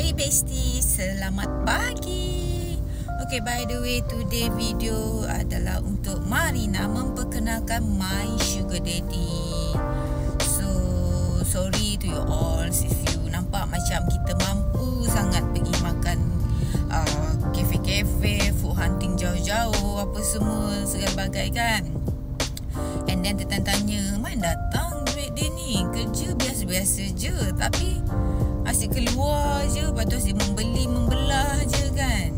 Hey bestie, selamat pagi. Okay, by the way, today video adalah untuk Marina memperkenalkan my sugar daddy. So, sorry to you all if you nampak macam kita mampu sangat pergi makan kafe-kafe, food hunting jauh-jauh, apa semua, segala bagai kan. And then tanya, mana datang duit dia ni? Kerja biasa-biasa je, tapi asyik keluar je, lepas tu asyik membelah je kan.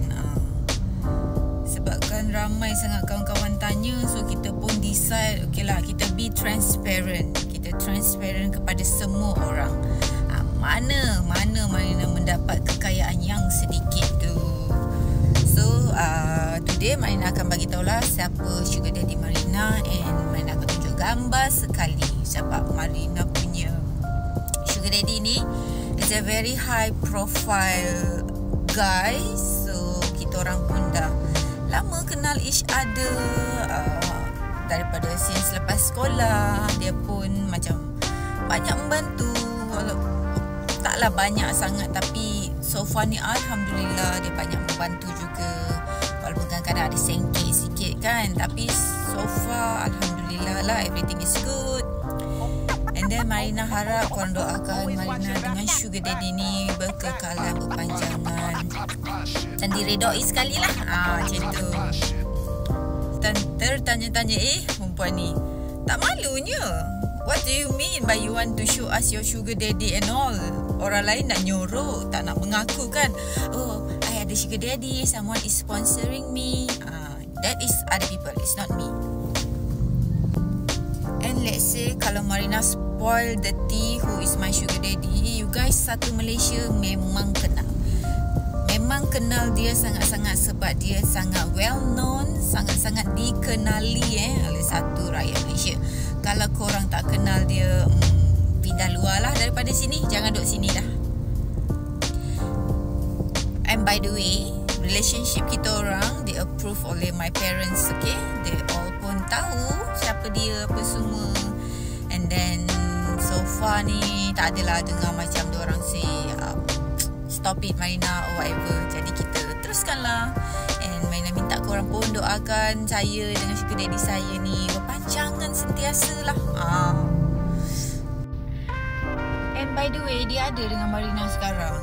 Sebabkan ramai sangat kawan-kawan tanya, so kita pun decide, okay lah, kita be transparent. Kita transparent kepada semua orang. Mana Marina mendapat kekayaan yang sedikit tu. So today Marina akan bagi tahulah siapa sugar daddy Marina, and Marina akan tunjuk gambar sekali sebab Marina punya sugar daddy ni is a very high profile guy. So kita orang pun dah lama kenal each other, daripada since lepas sekolah. Dia pun macam banyak membantu, taklah banyak sangat, tapi so far ni alhamdulillah dia banyak membantu juga. Walaupun kadang-kadang ada sengkit sikit kan, tapi so far alhamdulillah lah, everything is good. And then Marina harap korang doakan Marina dengan sugar daddy ni berkekalan, berpanjangan dan diredoi sekali lah. Macam tu. Tertanya-tanya, perempuan ni tak malunya? What do you mean by you want to show us your sugar daddy and all? Orang lain nak nyorok, tak nak mengaku kan. Oh, I ada sugar daddy, someone is sponsoring me. That is other people, it's not me. And let's say kalau Marina spoil the tea who is my sugar daddy, you guys satu Malaysia memang kenal. Memang kenal dia sangat-sangat sebab dia sangat well known, sangat-sangat dikenali oleh satu rakyat Malaysia. Kalau korang tak kenal dia, pindah luar lah daripada sini. Jangan duduk sini dah. And by the way, relationship kita orang di approve oleh my parents, okay? They all pun tahu siapa dia, apa semua. And then so far ni tak adalah dengar macam diorang say stop it Marina or whatever. Jadi kita teruskanlah. And Marina minta korang pun doakan saya dengan sugar daddy saya ni berpanjangan sentiasa lah. And by the way, dia ada dengan Marina sekarang.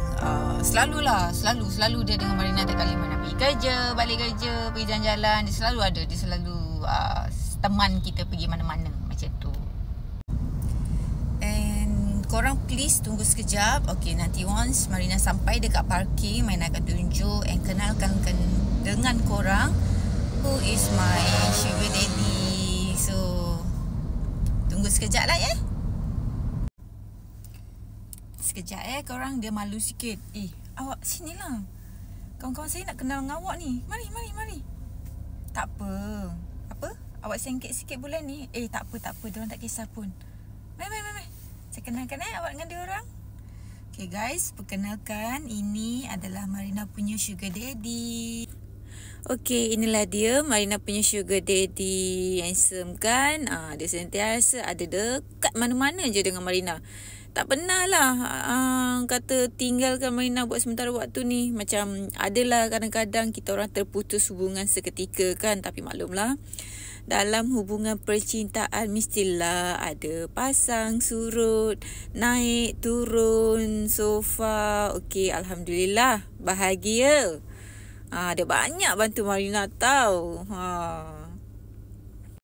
Selalu dia dengan Marina. Tiap kali Marina pergi kerja, balik kerja, pergi jalan-jalan, dia selalu ada. Dia selalu teman kita pergi mana-mana macam tu. And korang please tunggu sekejap. Okay, nanti once Marina sampai dekat parking, Marina akan tunjuk and kenalkan dengan korang who is my sugar daddy. So tunggu sekejap lah ya. Sekejap korang, dia malu sikit. Awak sinilah. Kawan-kawan saya nak kenal dengan awak ni. Mari. Tak apa. Apa? Awak sengkit sikit bulan ni. Tak apa. Diorang tak kisah pun. Mari. Saya kenalkan awak dengan diorang. Okay guys, perkenalkan, ini adalah Marina punya sugar daddy. Okay, inilah dia Marina punya sugar daddy. Handsome kan? Dia sentiasa ada dekat mana-mana je dengan Marina. Tak pernah lah kata tinggalkan Marina buat sementara waktu ni. Macam adalah kadang-kadang kita orang terputus hubungan seketika kan. Tapi maklumlah, dalam hubungan percintaan mestilah ada pasang surut, naik turun. So far okay, alhamdulillah, bahagia. Dia banyak bantu Marina tau.